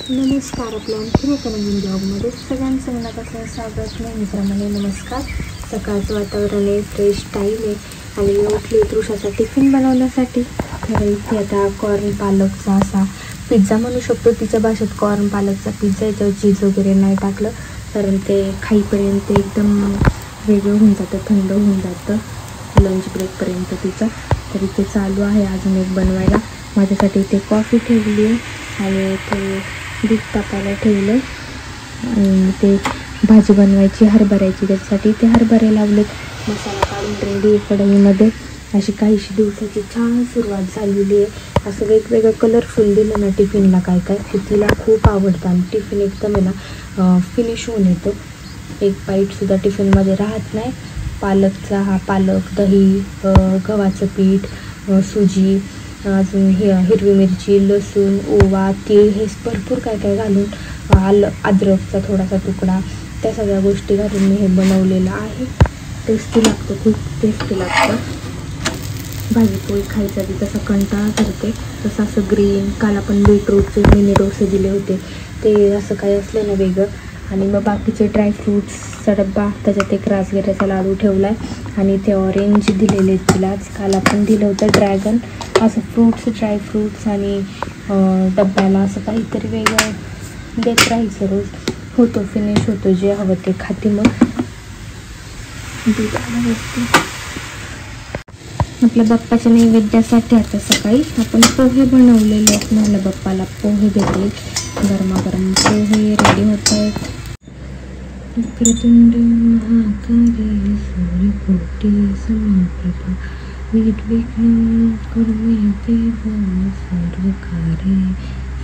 नमस्कार, आपल्या आणखी एका नवीन ब्लॉगमध्ये सगळ्यांचं मनापासून स्वागत. नेहमीप्रमाणे नमस्कार. सकाळचं वातावरण आहे, फ्रेश टाईम आहे आणि उठली तृषाचा टिफिन बनवण्यासाठी. तर इथे आता कॉर्न पालकचा असा पिझ्झा म्हणू शकतो, तिच्या भाषेत कॉर्न पालकचा पिझ्झा. याच्यावर चीज वगैरे नाही टाकलं कारण ते खाईपर्यंत एकदम वेगळं होऊन जातं, थंड होऊन जातं लंच ब्रेकपर्यंत तिचं. तर इथे चालू आहे अजून एक बनवायला. माझ्यासाठी इथे कॉफी ठेवली आहे आणि इथे दूध तापायला ठेवलं आणि ते भाजी बनवायची हरभऱ्याची, त्याच्यासाठी ते हरभरे लावलेत. मसाला काढून रेडी कढईमध्ये. अशी काहीशी दिवसाची छान सुरुवात झालेली आहे. असं वेगवेगळं कलरफुल दिलं ना टिफिनला काय काय ते तिला खूप आवडतं आणि टिफिन एकदम आहे ना फिनिश होऊन येतो. एक बाईटसुद्धा टिफिनमध्ये राहत नाही. पालकचा हा पालक, दही, गव्हाचं पीठ, सुजी, अजून हिरवी मिरची, लसूण, ओवा, तीळ हे भरपूर काय काय घालून अद्रकचा थोडासा तुकडा, त्या सगळ्या गोष्टी घालून मी हे बनवलेलं आहे. टेस्टी लागतं, खूप टेस्टी लागतं. भाजीपोळी खायचा बी तसा कंटाळा करते तसं असं ग्रीन. काल आपण बीटरूटचे मिनी डोसे दिले होते, ते असं काही असलं ना वेगळं. आणि मग बाकीचे ड्रायफ्रूट्सचा डब्बा, त्याच्यात एक राजगिऱ्याचा लाडू ठेवला आहे आणि ते ऑरेंज दिलेले तिलाच. काल आपण दिलं होतं ड्रॅगन. असं फ्रूट्स, ड्रायफ्रूट्स आणि डब्याला असं काहीतरी वेगळं देत राहायचं रोज. होतो फिनिश होतो, जे हवं ते खाते. मग आपल्या बाप्पाच्या नैवेद्यासाठी आता सकाळी आपण पोहे बनवलेले आहेत. मला बाप्पाला पोहे देते. गरमागरम पोहे रेडी होत आहेत. प्रचंड महाकाली सूर्यकोटी समप्रभा निर्विघ्नं कुरु देव सर्वकार्ये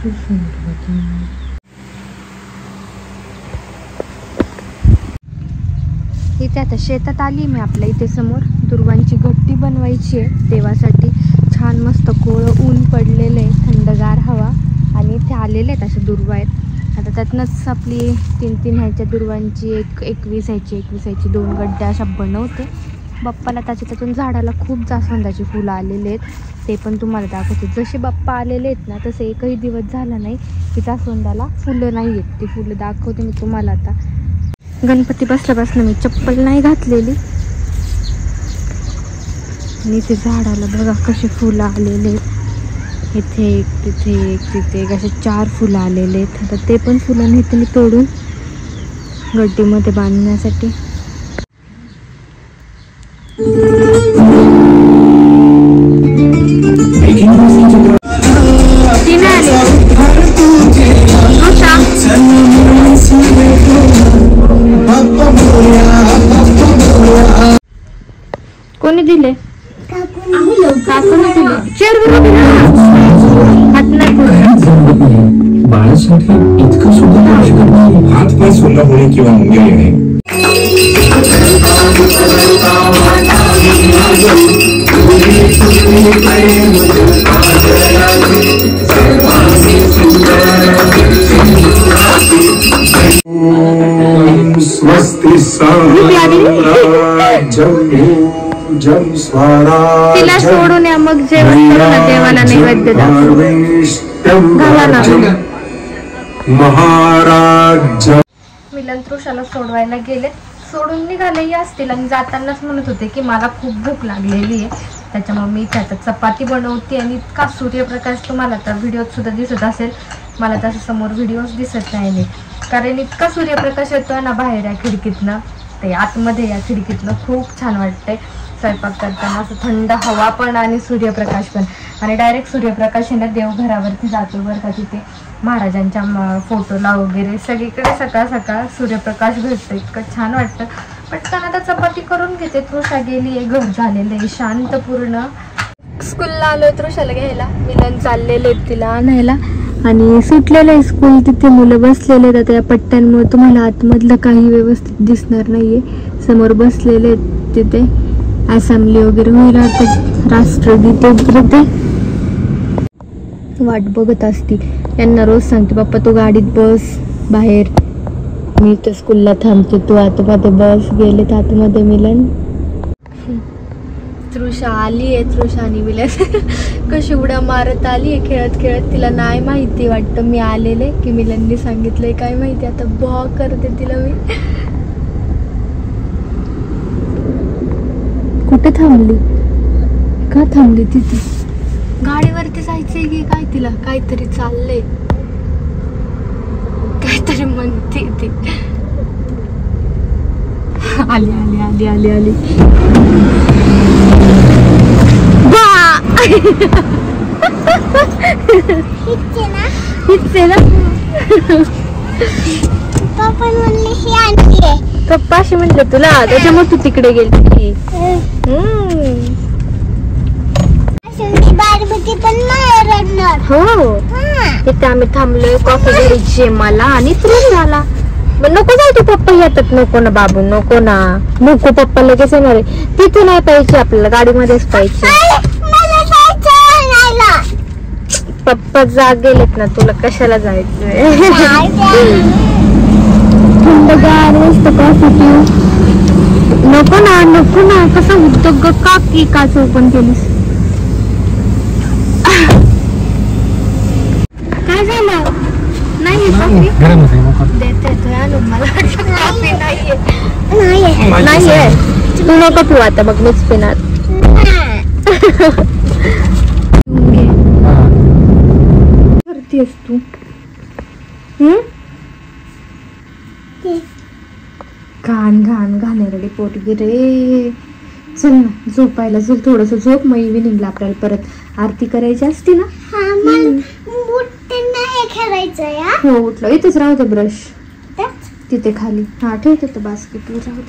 सुसर्वदा. इथे आता शेतात आली मी. आपल्या इथे समोर दुर्वांची घट्टी बनवायची आहे देवासाठी. छान मस्त कोळं ऊन पडलेलं आहे, थंडगार हवा आणि इथे आलेले आहेत असे दुर्वा आहेत. आता त्यातनंच आपली 3-3 ह्याच्या दुर्वांची 21 ह्याची 2 गड्डे अशा बनवते. बाप्पाला त्यातून झाडाला खूप जास्वंदाची फुलं आलेले आहेत, ते पण तुम्हाला दाखवते. जसे बाप्पा आलेले आहेत ना तसे एकही दिवस झाला नाही की जास्वंदाला फुलं नाही आहेत. ती फुलं दाखवते मी तुम्हाला. आता गणपती बसल्यापासून मी चप्पल नाही घातलेली आणि ते झाडाला बघा कसे फुलं आलेले आहेत. इथे एक, तिथे एक, तिथे एक, असे 4 फुलं आलेले आहेत. आता ते पण फुलं नेते मी तोडून गड्डीमध्ये बांधण्यासाठी. कोणी दिले? बाळासाठी इतकं सुद्धा हात पाय सुन्न होणे किंवा मुंग्या येणे. स्वस्ति तिला सोडून या, मग जेवण देवाला नैवेद्य महाराज. मिलन तृषाला सोडवायला गेले, सोडून निघालेही असतील आणि जातानाच म्हणत होते की मला खूप भूक लागलेली आहे. त्याच्यामुळे मी त्यात चपाती बनवते आणि इतका सूर्यप्रकाश तुम्हाला तर व्हिडिओत सुद्धा दिसत असेल. मला तसं समोर व्हिडिओज दिसत नाही कारण इतका सूर्यप्रकाश येतोय ना बाहेर या खिडकीतनं, ते आतमध्ये या खिडकीतनं खूप छान वाटतंय स्वयंपाक करताना. असं थंड हवा पण आणि सूर्यप्रकाश पण. आणि डायरेक्ट सूर्यप्रकाश आहे ना देवघरावरती जातो बरं का. तिथे महाराजांच्या फोटोला वगैरे सगळीकडे सकाळ सकाळ सूर्यप्रकाश भेटतो, इतकं छान वाटतं. पटकन आता चपाती करून घेते. तृषा गेली आहे, घर झालेलं आहे शांत पूर्ण. स्कूलला आलोय तृषाला घ्यायला, मिलन चाललेले आहेत तिला आणायला आणि सुटलेलं आहे स्कूल. तिथे मुलं बसलेले आहेत. आता या पट्ट्यांमुळे तुम्हाला आतमधलं काही व्यवस्थित दिसणार नाहीये. समोर बसलेले आहेत तिथे असेंब्ली वगैरे होईल. आता राष्ट्रगीत वगैरे वाट बघत असतील. यांना रोज सांगते पप्पा तू गाडीत बस बाहेर, मी तर स्कूलला थांबते, तू आतमध्ये बस. गेले तर आतमध्ये मिलन. तृषा आली आहे. तृषा आणि विलास कशी उड्या मारत आली आहे खेळत खेळत. तिला नाही माहिती वाटतं मी आलेले की मिलननी सांगितलंय काय माहिती. आता बॉ करते तिला मी. कुठे थांबली? का थांबली तिथे? गाडीवरती जायचंय की काय? तिला काहीतरी चाललंय, काहीतरी म्हणते ती. आली आली आली आली आली. पप्पाशी म्हटलं तुला, त्याच्यामुळे तू तिकडे गेली. हो तिथे आम्ही थांबलोय कॉफी घ्यायची मला आणि तुला झाला. नको जाऊ तू, पप्पा येतात. नको ना बाबू, नको ना, नको. पप्पा लगेच येणार आहे. तिथे नाही पाहिजे आपल्याला, गाडीमध्येच पाहिजे. पप्पा जा गेलेत ना, तुला कशाला जायचंय? थंडगार मस्त कॉफी पिऊ. नको ना, नको ना. कसा उद्योग का की काच ओपन केलीस? काय झालं? नाही कॉफी देते आणून. मला वाटलं कॉफी नाहीये. तू नको पिऊ आता, मग मीच पिणार. करतेस तू? घाण घाण घाणेरडी पोटगी रे. चल ना झोपायला चल, थोडस झोप. मग इव्हिनिंगला आपल्याला परत आरती करायची असते ना. हो उठलं. इथेच राहू दे ब्रश तिथे खाली. हा ठेवते तर बास्केट वर राहू दे.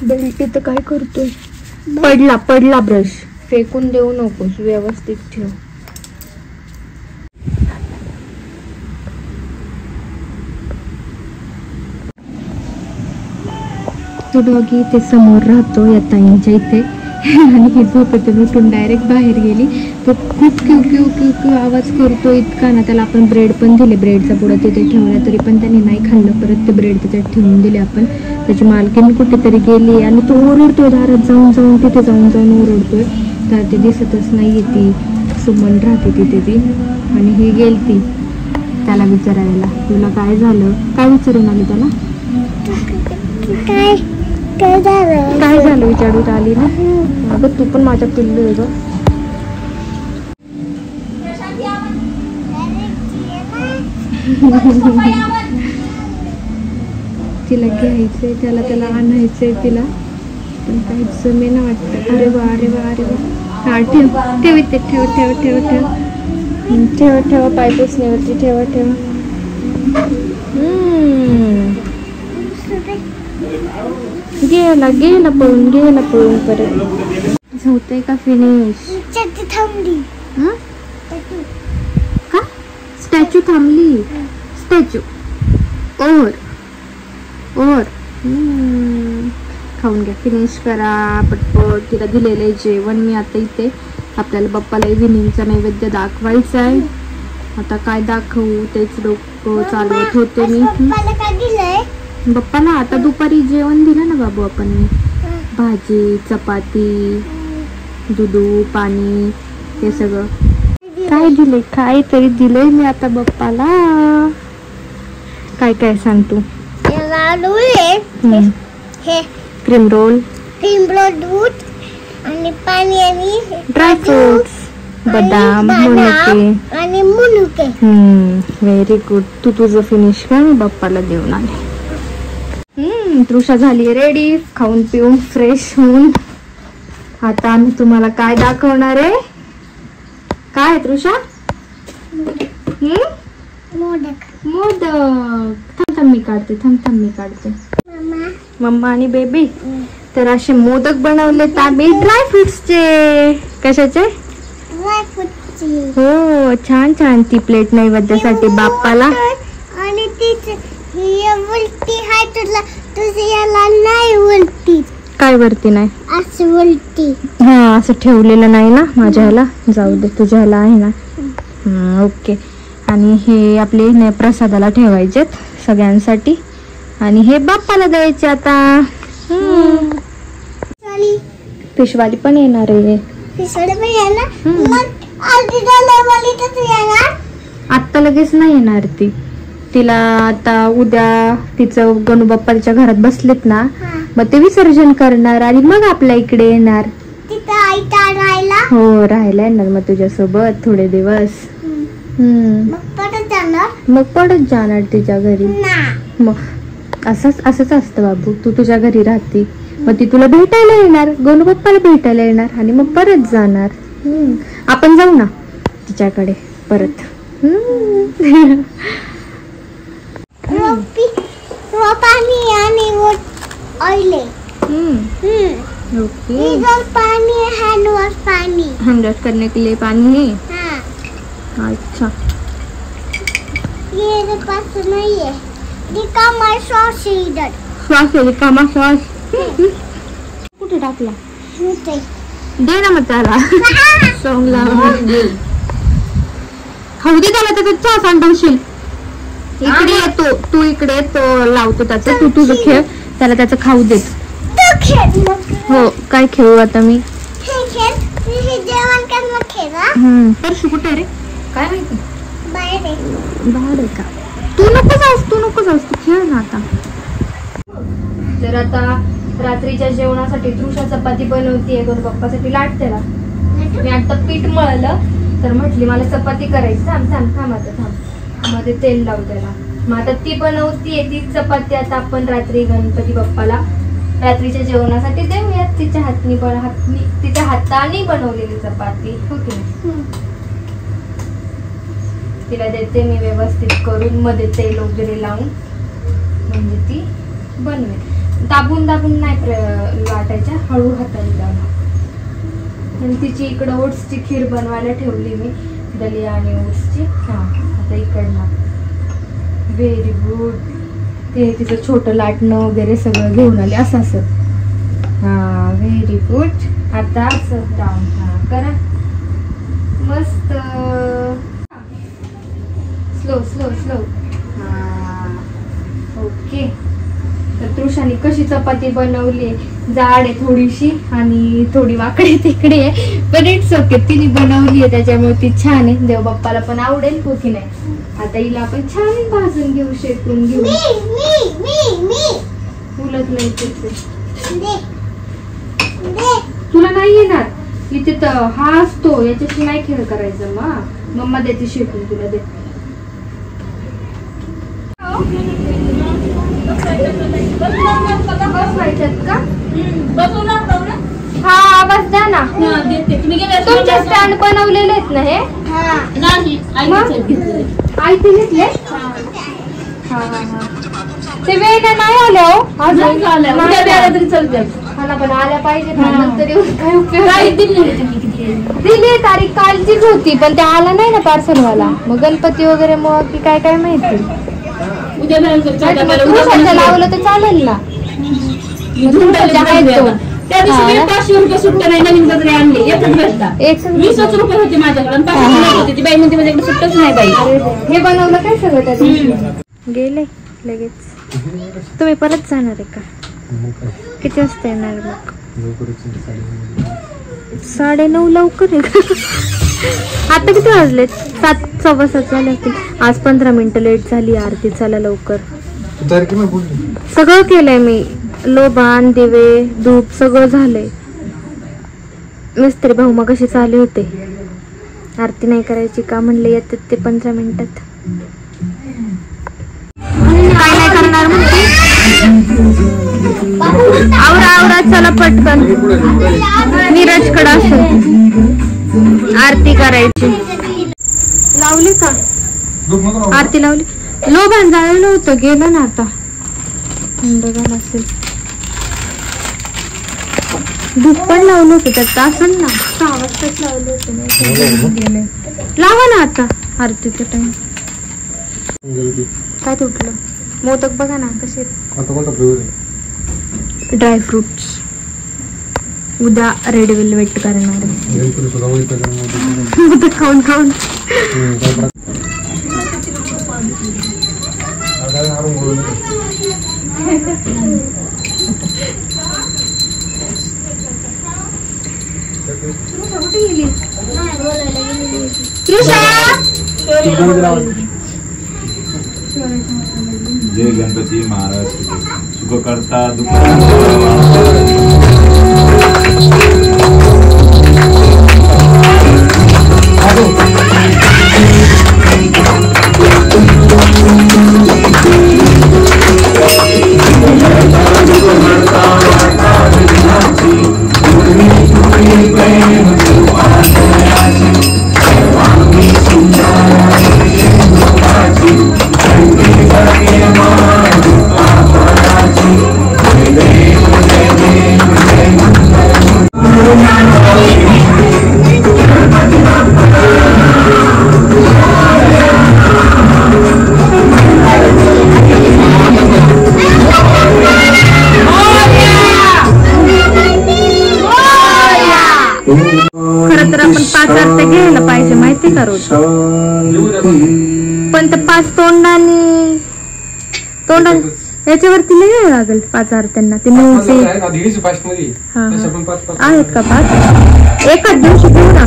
बेल्ट तिथं काय करतोय? पडला पडला ब्रश. फेकून देऊ नकोस, व्यवस्थित ठेव. तो डॉगी इथे समोर राहतो या ताईंच्या इथे. आणि ही झोपेतून उठून डायरेक्ट बाहेर गेली. तो खूप क्यू क्यू क्यू क्यू आवाज करतो इतका ना. त्याला आपण ब्रेड पण दिले, ब्रेडचा पुडा तिथे ठेवला तरी पण त्याने नाही खाल्लं. परत ते ब्रेड त्याच्यात ठेवून दिले आपण. त्याची मालकीण कुठेतरी गेली आणि तो ओरडतोय दारात जाऊन जाऊन, तिथे जाऊन जाऊन ओरडतोय. तर ते दिसतच नाहीये. ती सुमन राहते तिथे ती. आणि ही गेलती त्याला विचारायला, तुला काय झालं? काय विचारून आली त्याला? काय झालं विचारून आली ना. अगं तू पण माझ्या पिल्लू आहे ग. तिला घ्यायचंय, त्याला आणायचंय तिला, पण काहीच जमेना वाटतं. अरे वा अरे वा अरे वा. हा ठेव ठेव इथे, ठेव ठेव ठेव ठेव ठेव ठेव. पाय पुसण्यावरती ठेवा ठेवा. गेला गेला पळून, गेला पळून. परत होतंय का फिनिश? थांबली का? स्टॅच्यू थांबली. स्टॅच्यू ओर ओर. खाऊन घ्या, फिनिश करा पटपट. तिला दिलेलं आहे जेवण मी. आता इथे आपल्याला बाप्पाला इव्हिनिंगचा नैवेद्य दाखवायचा आहे. आता काय दाखवू तेच डोकं चालवत होते मी. बाप्पाला आता दुपारी जेवण दिलं ना बाबू आपण. भाजी, चपाती, दूध, पाणी, हे सगळं काय दिले? काय तरी दिलंय मी आता बाप्पाला. काय काय सांग तू? क्रीम रोल, दूध आणि पाणी आणि ड्रायफ्रुट्स, बदाम, मुनुके आणि मुनुके. Very good. तू तुझं फिनिश कर, मी बाप्पाला देऊन आले. तृषा झाली रेडी, खाऊन पिऊन फ्रेश होऊन. आता आम्ही तुम्हाला काय दाखवणार आहे? काय तृषा? मोदक. मोदक. थांब मी काढते, थांब मी काढते. मम्मा आणि बेबी तर असे मोदक बनवले आम्ही ड्रायफ्रुट्सचे. कशाचे? ड्रायफ्रुट्सचे. हो छान छान. ती प्लेट नैवेद्यासाठी बाप्पाला. आणि नाही वरती. काय वरती नाही? असं वरती. हा असं ठेवलेलं नाही ना माझ्या ह्याला. जाऊ दे, तुझ्या ह्याला आहे ना. ओके. आणि हे आपले प्रसादाला ठेवायचेत सगळ्यांसाठी. आणि हे बाप्पाला द्यायचे आता. फिशवाली पण येणार आहे. आत्ता लगेच नाही येणार ती. तिला आता उद्या तिचं गणू बाप्पा तिच्या घरात बसलेत ना, मग ते विसर्जन करणार आणि मग आपल्या इकडे येणार. हो राहायला येणार मग तुझ्यासोबत थोडे दिवस. मग परत जाणार तिच्या घरी. मग असंच असतं बाबू. तू तुझ्या घरी राहते, मग ती तुला भेटायला येणार, गणू बाप्पाला भेटायला येणार आणि मग परत जाणार. आपण जाऊ ना तिच्याकडे परत. पानी आणि ऑइल ओके. पानी हैंड वॉश पानी हैंड वॉश करने के लिए पानी है. अच्छा ये मेरे पास नहीं है. दिखा माय सॉस इधर. श्वास आहे का मग श्वास कुठे टाकला? दे ना मग त्याला. सॉंग लावा. खाऊ दे त्याला, त्याचा चहा सांडवशील. इकडे येतो तू, इकडे तो लावतो त्याचं. तू तुझं खेळ, त्याला त्याचं खाऊ देत. हो काय खेळू आता मी? जेवण कर मग खेळा. परशू कुठे रे? काय माहिती. बाहेर आहे का? तू नको जाऊस तू खेळ ना आता. तर आता रात्रीच्या जेवणासाठी तृषा चपाती बनवतीये गणू बाप्पासाठी लाटतेला. मी आता पीठ मळलं तर म्हटली मला चपाती करायची. थांब आता मध्ये तेल लावू त्याला. मग आता ती बनवतीये ती चपाती. आता आपण रात्री गणपती बाप्पाला रात्रीच्या जेवणासाठी देऊयात. तिच्या हाताने बनवलेली चपाती. हो की नाही? तिला देते मी व्यवस्थित करून, मध्ये तेल वगैरे लावून, म्हणजे ती बनवेल. दाबून नाही लाटायच्या, हळू हाताने लावून. आणि तिची इकडं ओट्सची खीर बनवायला ठेवली मी, दलिया आणि ओट्सची. आता इकडनं व्हेरी गुड. ते तिचं छोटं लाटणं वगैरे सगळं घेऊन आले. असं व्हेरी गुड. आता असं डाऊन करा मस्त. Slow okay. तर तृषाने कशी चपाती बनवली, जाड आहे थोडीशी आणि थोडी वाकडी तिकडे आहे, पण इट्स ओके. तिने बनवली आहे त्याच्यामुळे ती छान आहे. देव बाप्पाला पण आवडेल. हो की नाही? आता हिला आपण छान भाजून घेऊ, शेकून घेऊ. उलट नाही तुला नाही येणार. इथे तर हा असतो, याच्याशी नाही खेळ करायचं. मम्मा देते शेकून तुला. दे का? हा आवाज द्या ना. तुमचे स्टँड बनवलेले आहेत ना हे? आयते घेतले. ते वेळ नाही आल्या हो अजून. मला पण आल्या पाहिजे. नंतर काय उपयोग. दिली तारीख कालचीच होती, पण ते आला नाही ना पार्सलवाला. मग गणपती वगैरे मग की काय माहिती. लावलं तर चालेल ना. त्या दिवशी 500 रुपये सुट्ट्या नाही, नवीन गजरे आणले. एकच भेटला. 20 रुपये होते माझ्याकडे. 500 होते. ती बाई म्हणते माझ्याकडे सुट्टच नाही बाई. हे बनवलं काय सगळं त्या दिवशी? गेले लगेच. तुम्ही परत जाणार आहे का? किती वाजता येणार मग? 9:30 लवकर आहे. आता किती वाजले? 7 सव्वा 7 झाले असतील. आज 15 मिनिटं लेट झाली आरती. चला लवकर. सगळं केलंय मी. लोबान, दिवे, धूप सगळं झालंय. मिस्त्री भाऊ मग कशी चालू होते. आरती नाही करायची का म्हणले, येतात ते 15 मिनिटात. काय नाही करणार म्हणते. आवरा चला पटकन. नीरजकडे असेल आरती करायची. लावली का आरती? लावली. लोबान झालेलं होतं, गेलं ना आता. बघा नसेल. धूप पण लावलं होतं त्यात असेल ना. 6 वाजताच लावलं होतं. लावा ना आता आरतीचा टाइम. काय तुटलं? मोदक बघा ना कसे. ड्रायफ्रुट्स उद्या रेड वेलवेट करणार आहे. मोदक खाऊन जय गणपती महाराज सुख करता दुःख खरं तर आपण 5 अर्थ घ्यायला पाहिजे माहिती का रोज, पण ते 5 तोंडाने याच्यावरती नाही घ्यावं लागेल 5 अर्थांना. ते मूळचे आहेत का 5 एकाच दिवशी घेऊ ना.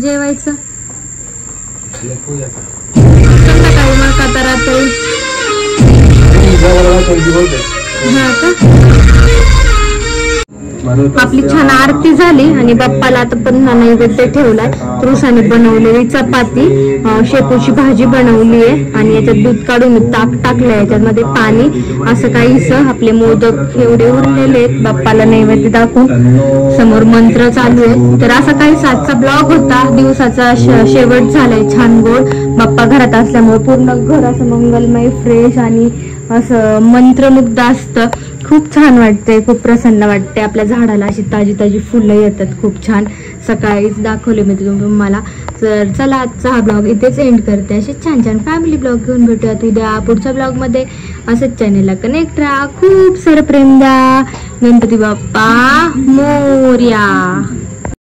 जेवायचं संध्याकाळी मग आता रात्री हा का. आपली छान आरती झाली आणि बाप्पाला आता पुन्हा नैवेद्य ठेवलाय. तृषाने बनवलेली चपाती, शेपूची भाजी बनवली आहे आणि याच्यात दूध काढून ताक टाकलंय, याच्यामध्ये पाणी, असं काहीसं आपले मोदक एवढे उरलेले आहेत बाप्पाला नैवेद्य दाखवून. समोर मंत्र चालू आहे. तर असा काही आजचा ब्लॉग होता. दिवसाचा शेवट झालाय छान गोड. बाप्पा घरात असल्यामुळे पूर्ण घर असं मंगलमय फ्रेश आणि असं मंत्रमुग्ध असतं. खूप छान वाटतंय, खूप प्रसन्न वाटते. आपल्या झाडाला अशी ताजी ताजी फुलं येतात, खूप छान. सकाळीच दाखवले मी तुम्हाला. तर चला आजचा हा ब्लॉग इथेच एंड करते. असे छान छान फॅमिली ब्लॉग घेऊन भेटूयात उद्या पुढच्या ब्लॉगमध्ये. असंच चॅनेलला कनेक्ट राहा, खूप सारं प्रेम द्या. गणपती बाप्पा मोरया.